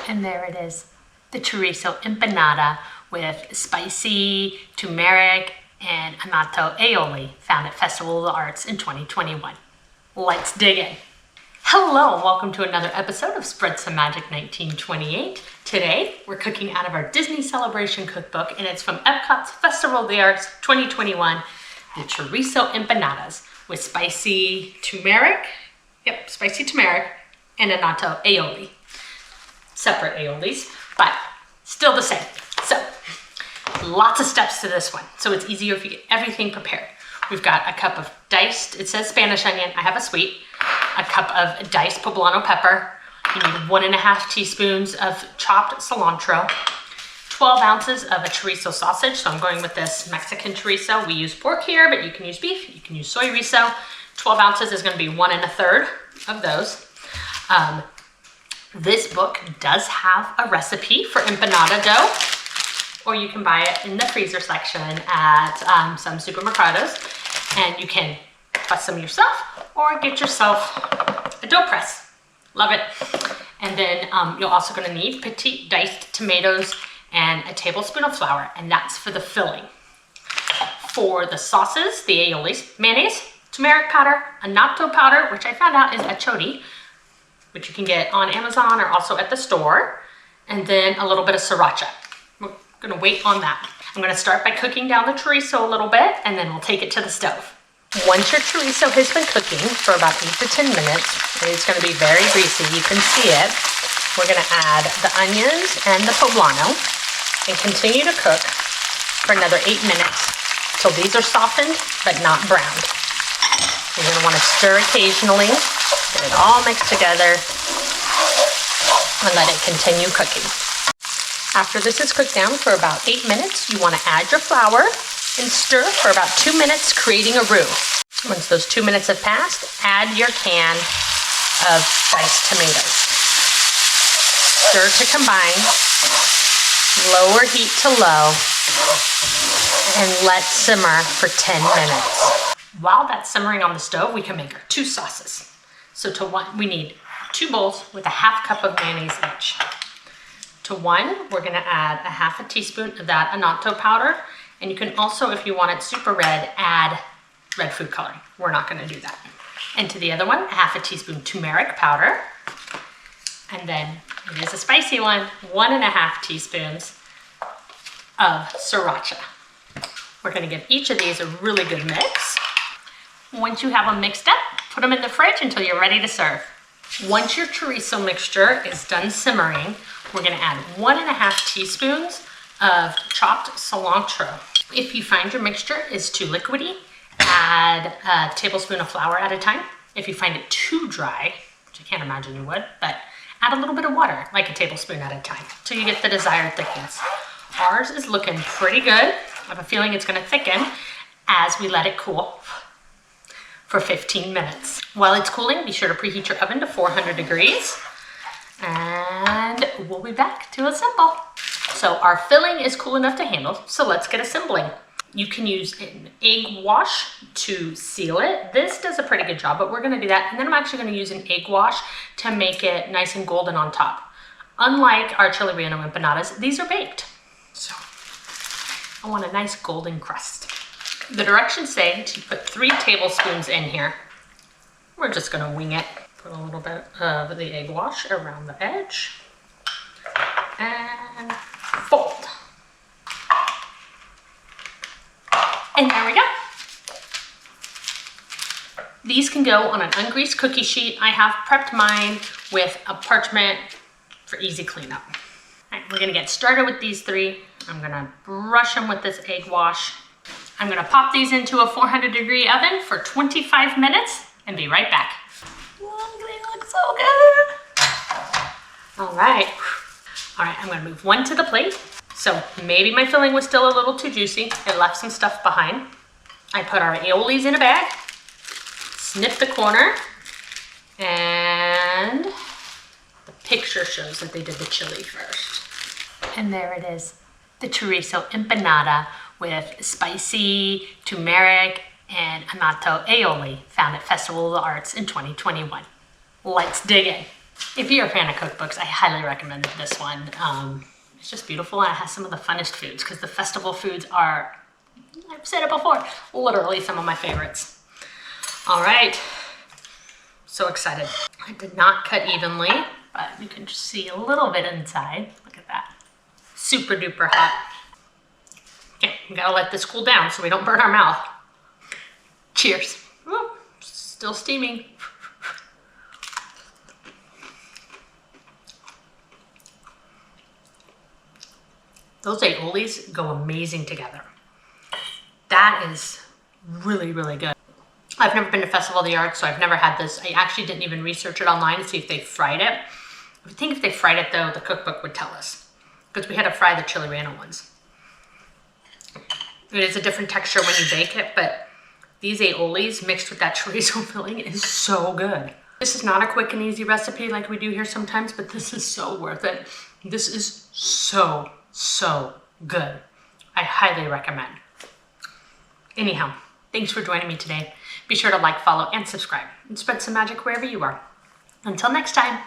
And there it is, the Chorizo Empanada with spicy turmeric and annatto aioli, found at Festival of the Arts in 2021. Let's dig in. Hello, and welcome to another episode of Spread Some Magic 1928. Today, we're cooking out of our Disney Celebration cookbook, and it's from Epcot's Festival of the Arts 2021, the Chorizo Empanadas with spicy turmeric, spicy turmeric, and annatto aioli. Separate aiolis, but still the same. So, lots of steps to this one, so it's easier if you get everything prepared. We've got a cup of diced, it says Spanish onion, I have a sweet, a cup of diced poblano pepper. You need 1.5 teaspoons of chopped cilantro, 12 ounces of a chorizo sausage. So I'm going with this Mexican chorizo. We use pork here, but you can use beef, you can use soy rizo. 12 ounces is gonna be 1 1/3 of those. This book does have a recipe for empanada dough, or you can buy it in the freezer section at some supermercados, and you can press some yourself or get yourself a dough press. Love it. And then you're also going to need petite diced tomatoes and a tablespoon of flour, and that's for the filling. For the sauces, the aiolis, mayonnaise, turmeric powder, annatto powder, which I found out is achiote, which you can get on Amazon or also at the store, and then a little bit of sriracha. We're gonna wait on that. I'm gonna start by cooking down the chorizo a little bit, and then we'll take it to the stove. Once your chorizo has been cooking for about 8 to 10 minutes, and it's gonna be very greasy, you can see it, we're gonna add the onions and the poblano and continue to cook for another 8 minutes till these are softened but not browned. You're gonna wanna stir occasionally, get it all mixed together, and let it continue cooking. After this is cooked down for about 8 minutes, you want to add your flour and stir for about 2 minutes, creating a roux. Once those 2 minutes have passed, add your can of diced tomatoes. Stir to combine, lower heat to low, and let simmer for 10 minutes. While that's simmering on the stove, we can make our 2 sauces. So we need 2 bowls with a 1/2 cup of mayonnaise each. To one, we're gonna add a 1/2 teaspoon of that annatto powder. And you can also, if you want it super red, add red food coloring. We're not gonna do that. And to the other one, a 1/2 teaspoon turmeric powder. And then, it is a spicy one, 1.5 teaspoons of sriracha. We're gonna give each of these a really good mix. Once you have them mixed up, put them in the fridge until you're ready to serve. Once your chorizo mixture is done simmering, we're gonna add 1.5 teaspoons of chopped cilantro. If you find your mixture is too liquidy, add a tablespoon of flour at a time. If you find it too dry, which I can't imagine you would, but add a little bit of water, like a tablespoon at a time, till you get the desired thickness. Ours is looking pretty good. I have a feeling it's gonna thicken as we let it cool for 15 minutes. While it's cooling, be sure to preheat your oven to 400 degrees. And we'll be back to assemble. So our filling is cool enough to handle, so let's get assembling. You can use an egg wash to seal it. This does a pretty good job, but we're gonna do that. And then I'm actually gonna use an egg wash to make it nice and golden on top. Unlike our chili relleno empanadas, these are baked. So I want a nice golden crust. The directions say to put 3 tablespoons in here. We're just gonna wing it. Put a little bit of the egg wash around the edge and fold. And there we go. These can go on an ungreased cookie sheet. I have prepped mine with a parchment for easy cleanup. All right, we're gonna get started with these 3. I'm gonna brush them with this egg wash. I'm gonna pop these into a 400-degree oven for 25 minutes and be right back. Oh, they look so good. All right, I'm gonna move one to the plate. So maybe my filling was still a little too juicy. It left some stuff behind. I put our aiolis in a bag, snip the corner, and the picture shows that they did the chili first. And there it is, the Chorizo Empanada with spicy turmeric and annatto aioli, found at Festival of the Arts in 2021. Let's dig in. If you're a fan of cookbooks, I highly recommend this one. It's just beautiful, and it has some of the funnest foods because the festival foods are, I've said it before, literally some of my favorites. All right, so excited. I did not cut evenly, but you can just see a little bit inside. Look at that, super duper hot. Okay, we gotta let this cool down so we don't burn our mouth. Cheers. Ooh, still steaming. Those aiolis go amazing together. That is really, really good. I've never been to Festival of the Arts, so I've never had this. I actually didn't even research it online to see if they fried it. I think if they fried it though, the cookbook would tell us, because we had to fry the chili relleno ones. It is a different texture when you bake it, but these aiolis mixed with that chorizo filling is so good. This is not a quick and easy recipe like we do here sometimes, but this is so worth it. This is so good. I highly recommend. Anyhow, thanks for joining me today. Be sure to like, follow, and subscribe, and spread some magic wherever you are. Until next time.